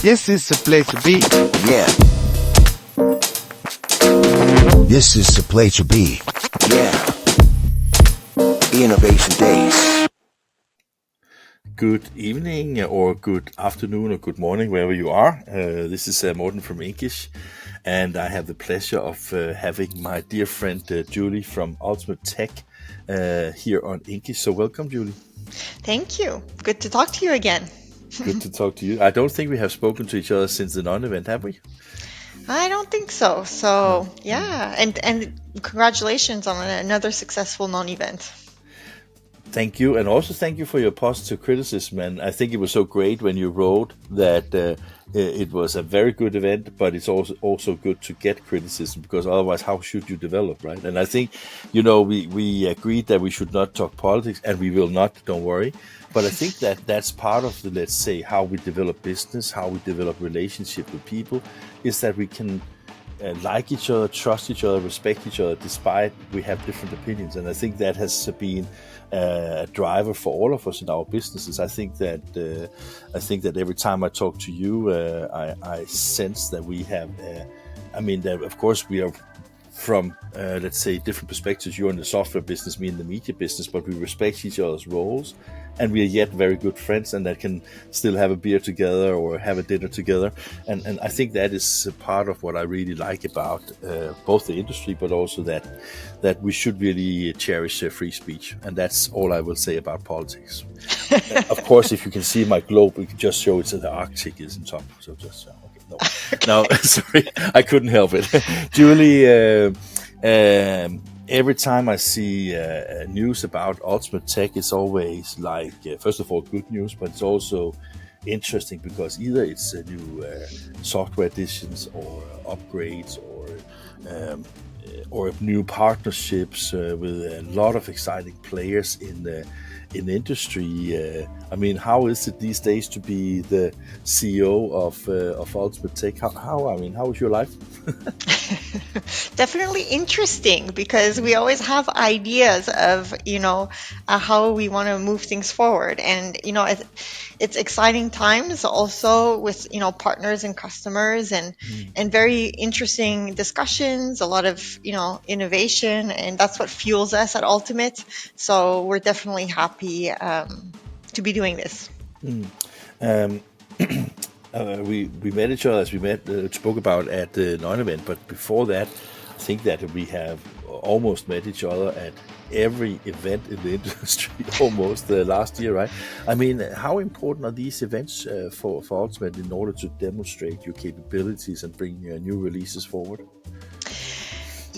This is the place to be. Yeah. This is the place to be. Yeah. Innovation Days. Good evening, or good afternoon, or good morning, wherever you are. This is Morten from Inkish, and I have the pleasure of having my dear friend Julie from Ultimate Tech here on Inkish. So welcome, Julie. Thank you. Good to talk to you again. Good to talk to you. I don't think we have spoken to each other since the non-event, have we? I don't think so. So yeah, and congratulations on another successful non-event. Thank you, and also thank you for your positive criticism. And I think it was so great when you wrote that it was a very good event, but it's also good to get criticism, because otherwise, how should you develop, right? And I think, we agreed that we should not talk politics, and we will not. Don't worry. But I think that's part of the, let's say, how we develop business, how we develop relationship with people, is that we can like each other, trust each other, respect each other, despite we have different opinions. And I think that has been a driver for all of us in our businesses. I think that every time I talk to you, I sense that we have. That of course we are from, let's say, different perspectives. You're in the software business, me in the media business, but we respect each other's roles, and we are yet very good friends, and that can still have a beer together or have a dinner together. And I think that is a part of what I really like about both the industry, but also that we should really cherish free speech. And that's all I will say about politics. Of course, if you can see my globe, we can just show it's the Arctic is on top. So just No, sorry, I couldn't help it. Julie, every time I see news about Ultimate Tech, it's always like, first of all, good news, but it's also interesting because either it's new software additions or upgrades or new partnerships with a lot of exciting players in the industry. How is it these days to be the CEO of Ultimate Tech? How is your life? Definitely interesting, because we always have ideas of how we want to move things forward, and it's exciting times also with partners and customers, and very interesting discussions, a lot of innovation, and that's what fuels us at Ultimate. So we're definitely happy to be doing this. We met each other, as we spoke about at the non-event, but before that, I think that we have almost met each other at every event in the industry almost last year, right? How important are these events for Ultimate in order to demonstrate your capabilities and bring new releases forward?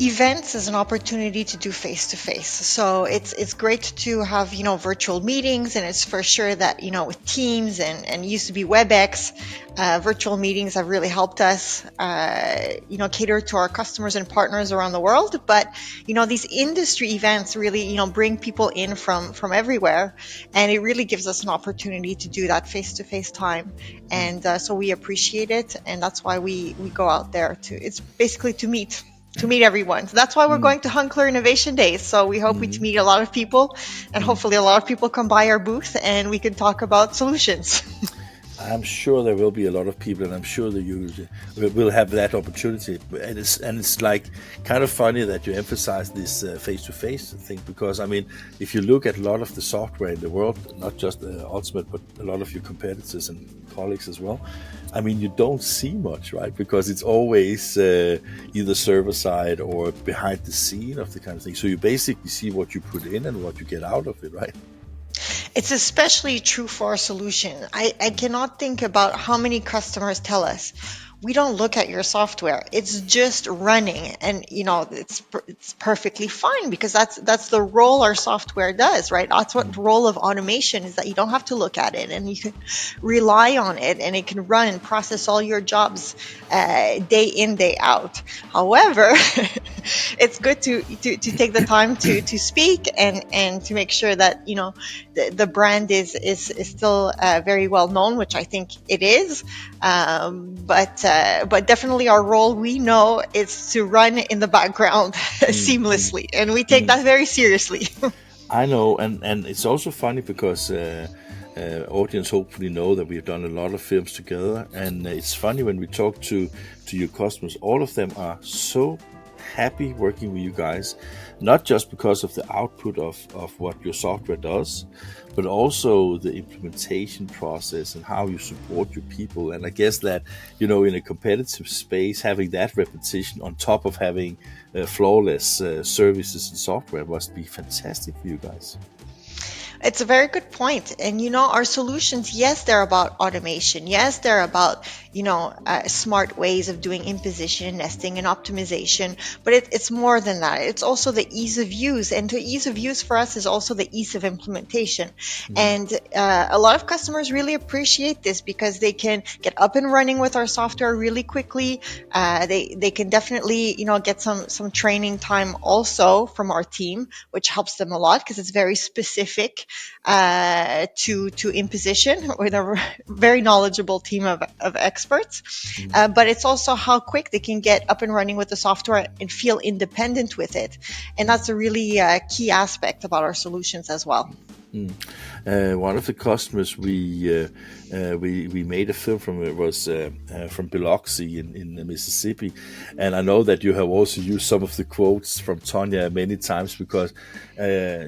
Events is an opportunity to do face-to-face. So it's great to have, virtual meetings, and it's for sure that, with Teams and used to be WebEx, virtual meetings have really helped us, cater to our customers and partners around the world. But, these industry events really, bring people in from everywhere, and it really gives us an opportunity to do that face-to-face time. And so we appreciate it, and that's why we go out there it's basically to meet everyone. So that's why we're going to Hunkeler Innovationdays. So we hope we meet a lot of people, and hopefully a lot of people come by our booth and we can talk about solutions. I'm sure there will be a lot of people, and I'm sure that you will have that opportunity. And it's like kind of funny that you emphasize this face-to-face thing, because if you look at a lot of the software in the world, not just Ultimate, but a lot of your competitors and colleagues as well, you don't see much, right? Because it's always either server side or behind the scene of the kind of thing. So you basically see what you put in and what you get out of it, right? It's especially true for our solution. I cannot think about how many customers tell us, we don't look at your software. It's just running, and it's perfectly fine, because that's the role our software does, right? That's what the role of automation is, that you don't have to look at it, and you can rely on it, and it can run and process all your jobs day in, day out. However, it's good to take the time to speak and to make sure that the brand is still very well known, which I think it is, but definitely our role, we know, is to run in the background seamlessly, and we take that very seriously. I know, and it's also funny because audience hopefully know that we've done a lot of films together, and it's funny when we talk to your customers, all of them are so happy working with you guys, not just because of the output of what your software does, but also the implementation process and how you support your people. And I guess that, in a competitive space, having that repetition on top of having flawless services and software must be fantastic for you guys. It's a very good point. And our solutions, yes, they're about automation. Yes, they're about, smart ways of doing imposition, nesting, and optimization. But it's more than that. It's also the ease of use. And the ease of use for us is also the ease of implementation. And a lot of customers really appreciate this because they can get up and running with our software really quickly. They can definitely, get some training time also from our team, which helps them a lot because it's very specific to imposition with a very knowledgeable team of experts. But it's also how quick they can get up and running with the software and feel independent with it. And that's a really key aspect about our solutions as well. One of the customers we made a film from, it was from Biloxi in Mississippi, and I know that you have also used some of the quotes from Tonya many times because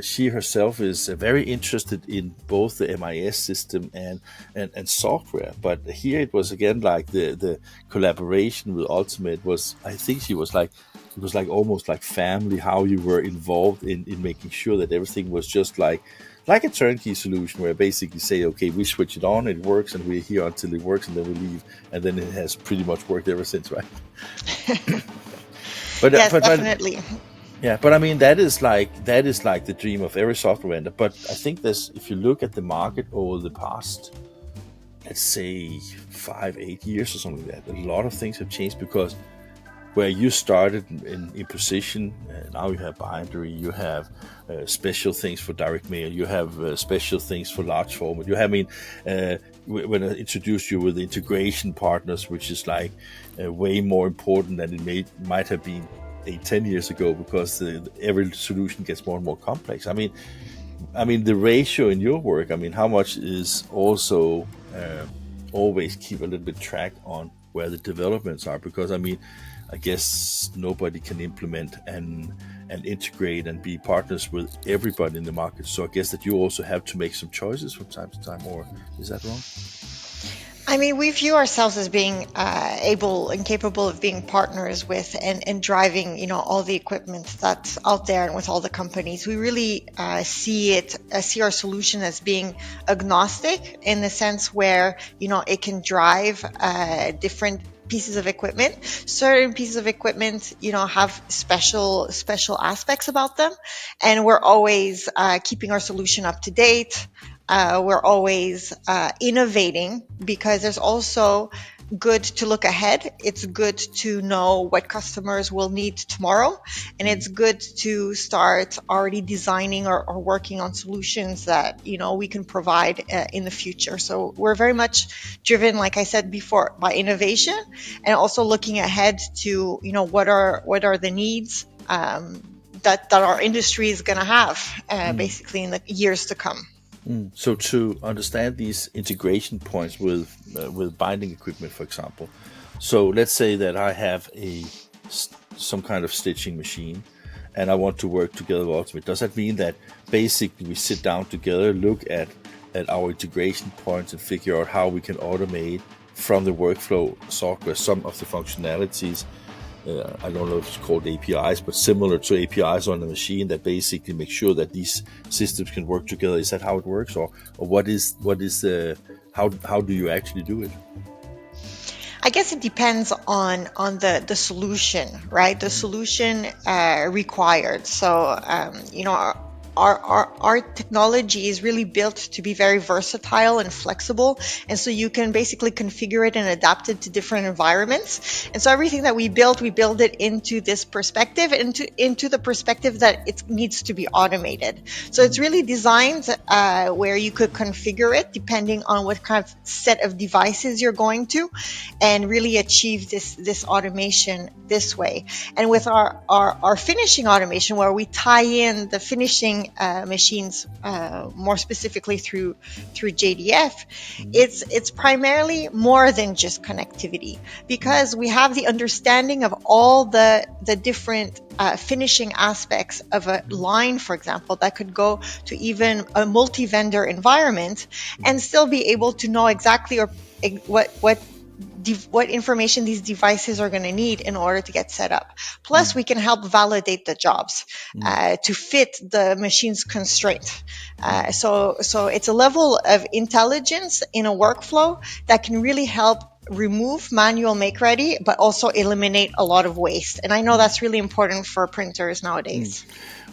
she herself is very interested in both the MIS system and software. But here it was again like the collaboration with Ultimate was, I think she was like, it was like almost like family, how you were involved in making sure that everything was just like a turnkey solution where I basically say, okay, we switch it on, it works, and we're here until it works, and then we leave, and then it has pretty much worked ever since, right? Yes, definitely. Yeah, but I mean that is like the dream of every software vendor. But I think if you look at the market over the past, let's say 5-8 years or something like that, a lot of things have changed because where you started in position, now you have Bindery, you have special things for direct mail, you have special things for large format. When I introduced you with the integration partners, which is like way more important than it might have been 8-10 years ago, because every solution gets more and more complex. I mean, the ratio in your work, how much is also always keep a little bit track on where the developments are, because I guess nobody can implement and integrate and be partners with everybody in the market. So I guess that you also have to make some choices from time to time, or is that wrong? We view ourselves as being able and capable of being partners with and driving, all the equipment that's out there and with all the companies. We really see our solution as being agnostic in the sense where, it can drive different pieces of equipment. Certain pieces of equipment, have special aspects about them, and we're always keeping our solution up to date. We're always innovating because there's also good to look ahead. It's good to know what customers will need tomorrow, and it's good to start already designing or working on solutions that we can provide in the future. So we're very much driven, like I said before, by innovation and also looking ahead to what are the needs that our industry is going to have basically in the years to come. So to understand these integration points with binding equipment, for example, so let's say that I have some kind of stitching machine and I want to work together with Ultimate. Does that mean that basically we sit down together, look at our integration points and figure out how we can automate from the workflow software some of the functionalities? I don't know if it's called APIs, but similar to APIs on the machine that basically make sure that these systems can work together. Is that how it works, or what is how do you actually do it? I guess it depends on the solution, right? The solution required. So our technology is really built to be very versatile and flexible, and so you can basically configure it and adapt it to different environments. And so everything that we build it into this perspective, into the perspective that it needs to be automated. So it's really designed where you could configure it depending on what kind of set of devices you're going to, and really achieve this automation this way. And with our finishing automation, where we tie in the finishing finishing machines, more specifically through JDF, it's primarily more than just connectivity, because we have the understanding of all the different finishing aspects of a line, for example, that could go to even a multi-vendor environment, and still be able to know exactly what information these devices are going to need in order to get set up. Plus, we can help validate the jobs to fit the machine's constraint. So it's a level of intelligence in a workflow that can really help remove manual make ready, but also eliminate a lot of waste. And I know that's really important for printers nowadays.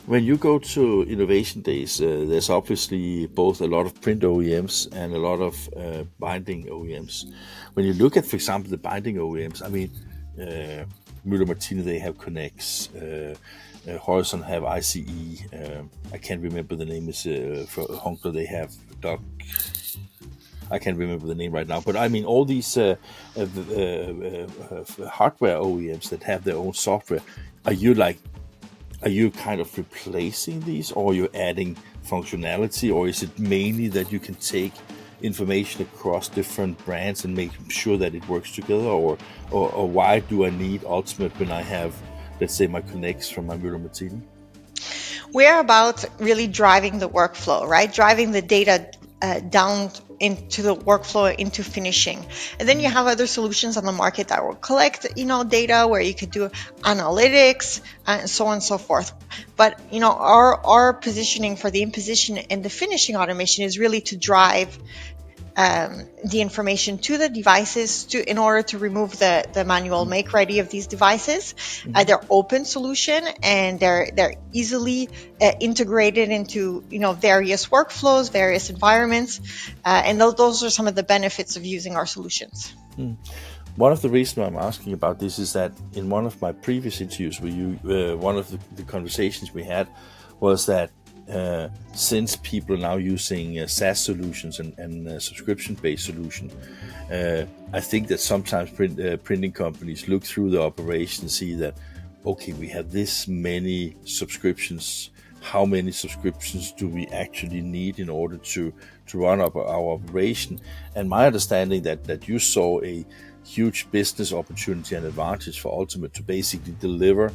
When you go to Innovation Days, there's obviously both a lot of print OEMs and a lot of binding OEMs. When you look at, for example, the binding OEMs, I mean, Müller Martini, they have Connects, Horizon have ICE, I can't remember the name, is for Hunkeler, they have Doc. I can't remember the name right now, but I mean all these hardware OEMs that have their own software. Are you kind of replacing these, or are you adding functionality, or is it mainly that you can take information across different brands and make sure that it works together, or why do I need Ultimate when I have, let's say, my Connects from my Müller Martini? We're about really driving the workflow, right? Driving the data down into the workflow, into finishing. And then you have other solutions on the market that will collect, data, where you could do analytics and so on and so forth. But, our positioning for the imposition and the finishing automation is really to drive the information to the devices in order to remove the manual make ready of these devices. They're open solution, and they're easily integrated into various workflows, various environments, and those are some of the benefits of using our solutions. One of the reasons I'm asking about this is that in one of my previous interviews with you, one of the conversations we had was that since people are now using SaaS solutions and subscription-based solutions, I think that sometimes printing companies look through the operation and see that, okay, we have this many subscriptions. How many subscriptions do we actually need in order to run up our operation? And my understanding that you saw a huge business opportunity and advantage for Ultimate to basically deliver,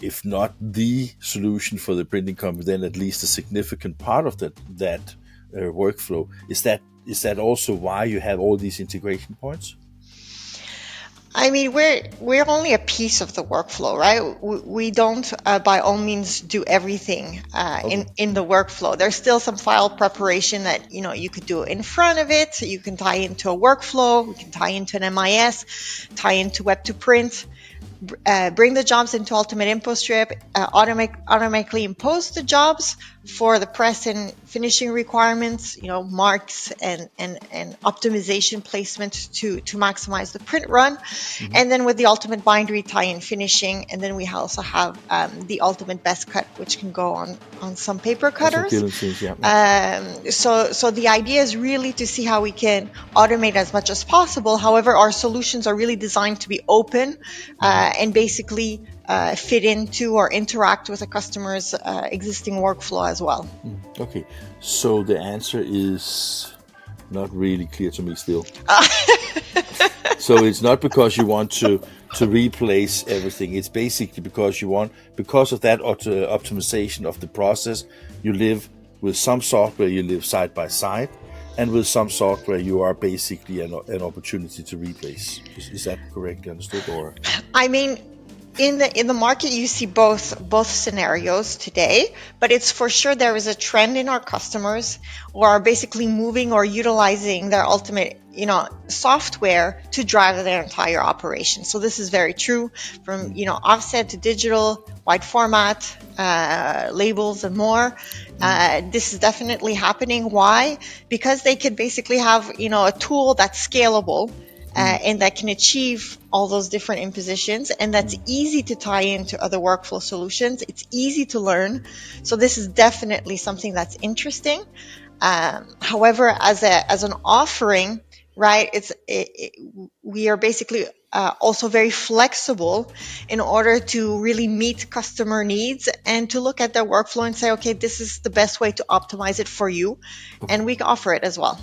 if not the solution for the printing company, then at least a significant part of that workflow. Is that also why you have all these integration points? I mean, we're only a piece of the workflow, right? We don't, by all means, do everything in the workflow. There's still some file preparation that you could do in front of it. You can tie into a workflow. We can tie into an MIS, tie into web to print. Bring the jobs into Ultimate Impostrip, automatically impose the jobs for the press and finishing requirements, marks and optimization placement to maximize the print run. And then with the Ultimate Bindery, tie in finishing. And then we also have the Ultimate Best Cut, which can go on some paper cutters. So the idea is really to see how we can automate as much as possible. However, our solutions are really designed to be open and basically fit into or interact with a customer's existing workflow as well. Okay, so the answer is not really clear to me still. So it's not because you want to replace everything. It's basically because of that optimization of the process, you live with some software, you live side by side, and with some software, you are basically an opportunity to replace. Is that correctly understood? Or I mean, in the market, you see both scenarios today, but it's for sure there is a trend in our customers who are basically moving or utilizing their Ultimate software to drive their entire operation. So this is very true, from offset to digital, wide format, labels, and more. This is definitely happening. Why? Because they could basically have a tool that's scalable. And that can achieve all those different impositions, and that's easy to tie into other workflow solutions. It's easy to learn. So this is definitely something that's interesting. However, as an offering, right? We are basically also very flexible in order to really meet customer needs and to look at their workflow and say, okay, this is the best way to optimize it for you. And we offer it as well.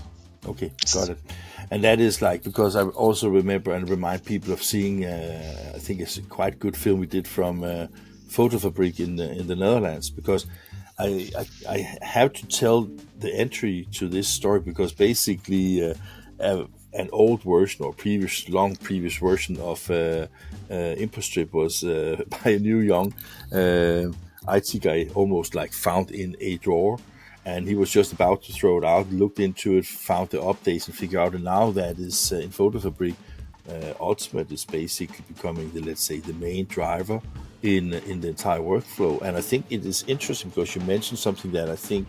Okay, got it. And that is like, because I also remember and remind people of seeing, I think it's a quite good film we did from Fotofabriek in the Netherlands, because I have to tell the entry to this story, because basically an old version or long previous version of Impostrip was by a new young IT guy, almost like found in a drawer. And he was just about to throw it out, looked into it, found the updates, and figured out. And now that is in Fotofabriek, Ultimate is basically becoming let's say, the main driver in the entire workflow. And I think it is interesting because you mentioned something that I think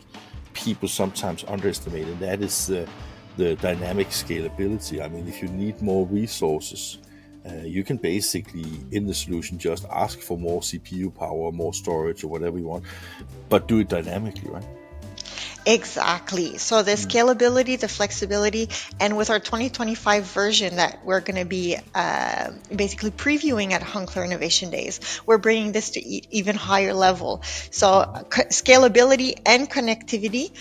people sometimes underestimate, and that is the dynamic scalability. I mean, if you need more resources, you can basically, in the solution, just ask for more CPU power, more storage, or whatever you want, but do it dynamically, right? Exactly. So the scalability, the flexibility, and with our 2025 version that we're going to be basically previewing at Hunkeler Innovation Days, we're bringing this to even higher level. So scalability and connectivity.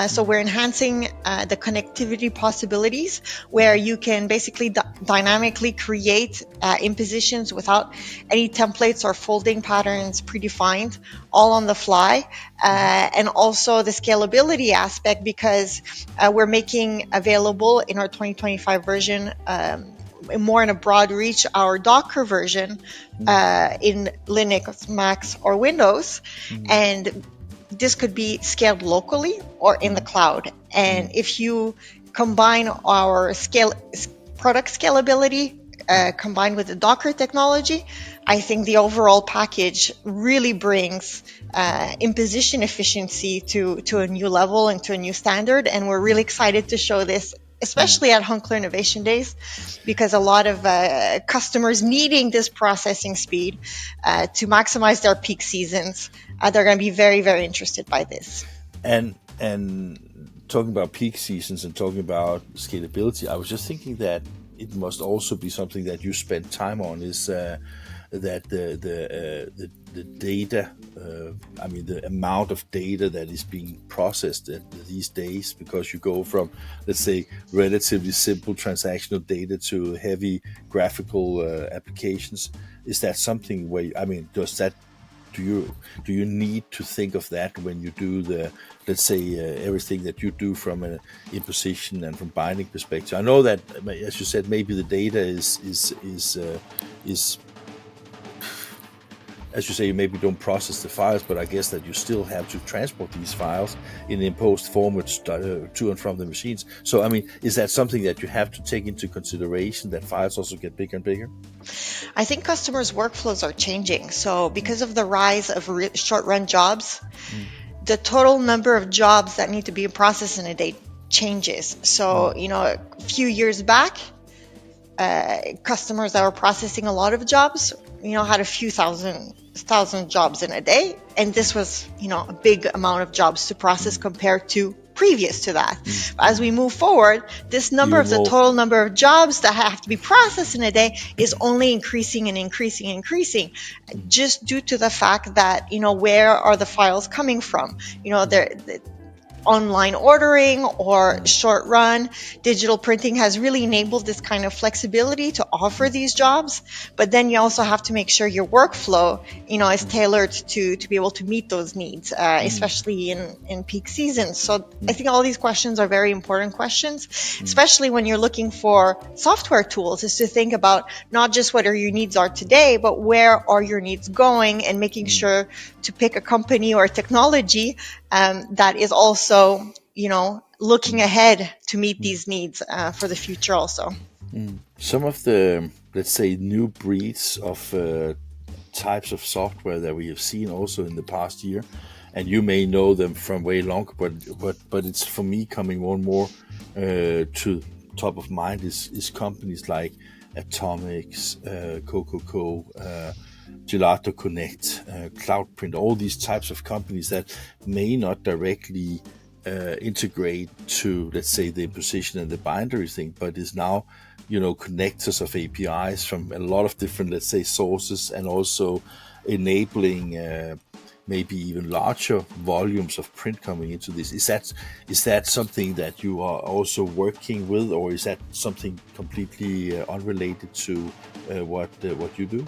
So we're enhancing the connectivity possibilities, where you can basically dynamically create impositions without any templates or folding patterns predefined, all on the fly. And also the scalability aspect, because we're making available in our 2025 version, more in a broad reach, our Docker version in Linux, Macs, or Windows. And this could be scaled locally or in the cloud. And if you combine our product scalability combined with the Docker technology, I think the overall package really brings imposition efficiency to a new level and to a new standard. And we're really excited to show this, especially at Hunkeler Innovation Days, because a lot of customers needing this processing speed to maximize their peak seasons, they're going to be very, very interested by this. And talking about peak seasons and talking about scalability, I was just thinking that it must also be something that you spend time on, is that the data, I mean, the amount of data that is being processed these days, because you go from, let's say, relatively simple transactional data to heavy graphical applications. Is that something where, I mean, do you need to think of that when you do let's say, everything that you do from an imposition and from binding perspective? I know that, as you said, maybe the data is as you say, you maybe don't process the files, but I guess that you still have to transport these files in imposed formats to and from the machines. So, I mean, is that something that you have to take into consideration, that files also get bigger and bigger? I think customers' workflows are changing. So because of the rise of short-run jobs, the total number of jobs that need to be processed in a day changes. So, a few years back, customers that were processing a lot of jobs, had a few thousand jobs in a day. And this was, a big amount of jobs to process compared to previous to that. As we move forward, this number of the total number of jobs that have to be processed in a day is only increasing and increasing, just due to the fact that, where are the files coming from? Online ordering or short run digital printing has really enabled this kind of flexibility to offer these jobs. But then you also have to make sure your workflow, is tailored to be able to meet those needs, especially in peak seasons. So I think all these questions are very important questions, especially when you're looking for software tools, is to think about not just what your needs are today, but where are your needs going, and making sure to pick a company or a technology that is also, looking ahead to meet these needs for the future also. Some of the, let's say, new breeds of types of software that we have seen also in the past year, and you may know them from way longer, but it's, for me, coming more and more to top of mind is companies like Atomyx, CoCoCo, GelatoConnect, Cloudprint, all these types of companies that may not directly integrate to, let's say, the imposition and the bindery thing, but is now, connectors of APIs from a lot of different, let's say, sources, and also enabling maybe even larger volumes of print coming into this. Is that something that you are also working with, or is that something completely unrelated to what you do?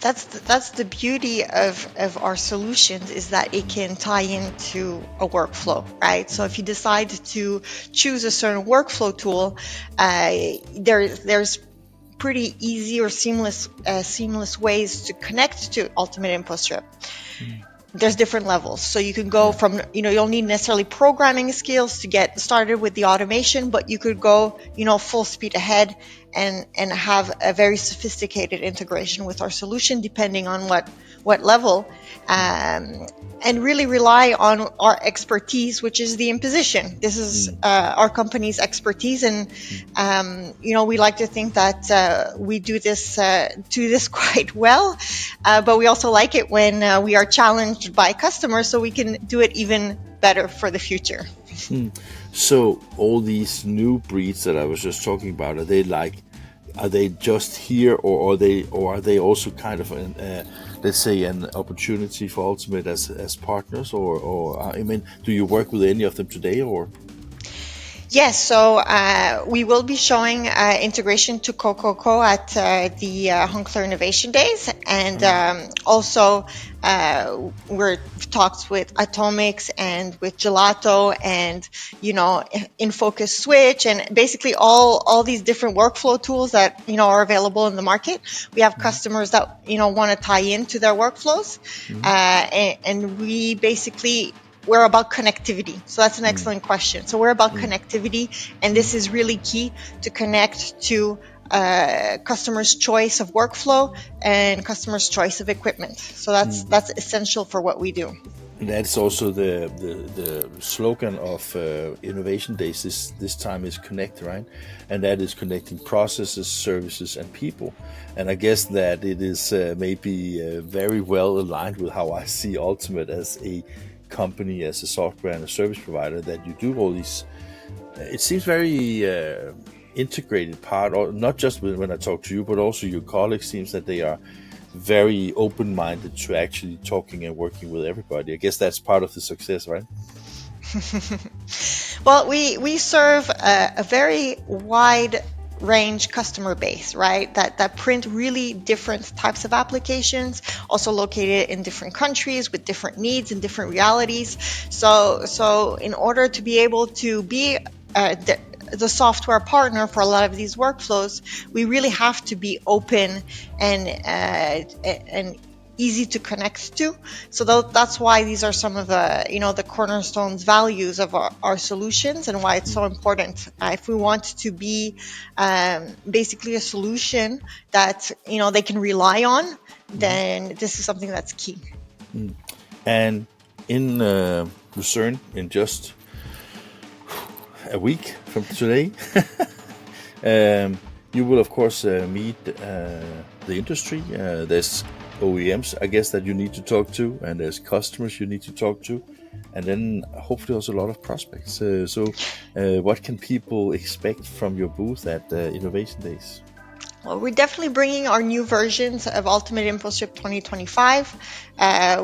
That's the beauty of our solutions, is that it can tie into a workflow, right? So if you decide to choose a certain workflow tool, there's pretty easy or seamless ways to connect to Ultimate Impostrip. There's different levels. So you can go from, you don't need necessarily programming skills to get started with the automation, but you could go, full speed ahead and have a very sophisticated integration with our solution, depending on what level, and really rely on our expertise, which is the imposition. This is our company's expertise, and we like to think that we do this quite well, but we also like it when we are challenged by customers, so we can do it even better for the future. So all these new breeds that I was just talking about, are they just here, or are they also kind of let's say, an opportunity for Ultimate as partners, or I mean, do you work with any of them today, or? Yes, so we will be showing integration to CoCoCo at the Hunkeler Innovationdays, and also we're talks with Atomyx and with Gelato, and InFocus Switch, and basically all these different workflow tools that are available in the market. We have customers that want to tie into their workflows, and we basically. We're about connectivity. So that's an excellent question. So we're about connectivity, and this is really key to connect to customers' choice of workflow and customers' choice of equipment. So that's essential for what we do. And that's also the slogan of Innovation Days this time is connect, right? And that is connecting processes, services, and people. And I guess that it is maybe very well aligned with how I see Ultimate as a company, as a software and a service provider, that you do all these, it seems very integrated part, or not just when I talk to you, but also your colleagues, seems that they are very open-minded to actually talking and working with everybody. I guess that's part of the success, right? Well, we serve a very wide range customer base, right? That print really different types of applications, also located in different countries with different needs and different realities. So in order to be able to be the software partner for a lot of these workflows, we really have to be open and easy to connect to. So that's why these are some of the the cornerstones values of our solutions, and why it's so important. If we want to be basically a solution that they can rely on, then this is something that's key. And in Lucern, in just a week from today, you will of course meet the industry. There's OEMs, I guess, that you need to talk to, and there's customers you need to talk to, and then hopefully also a lot of prospects. So what can people expect from your booth at Innovation Days? Well, we're definitely bringing our new versions of Ultimate Impostrip 2025,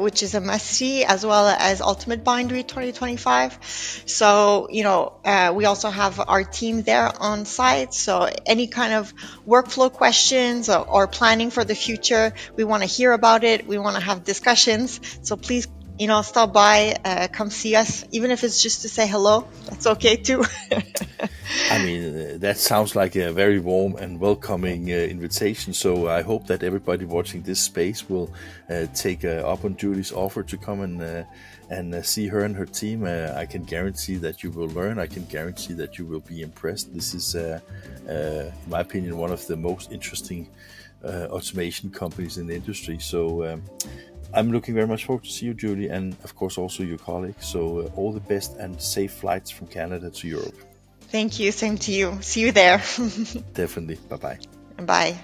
which is a must-see, as well as Ultimate Bindery 2025. So, we also have our team there on site. So any kind of workflow questions or planning for the future, we want to hear about it. We want to have discussions. So please, stop by, come see us, even if it's just to say hello. That's okay too. I mean, that sounds like a very warm and welcoming invitation. So I hope that everybody watching this space will take up on Julie's offer to come and see her and her team. I can guarantee that you will learn. I can guarantee that you will be impressed. This is, in my opinion, one of the most interesting automation companies in the industry. So I'm looking very much forward to see you, Julie, and of course also your colleagues. So all the best and safe flights from Canada to Europe. Thank you. Same to you. See you there. Definitely. Bye-bye. Bye.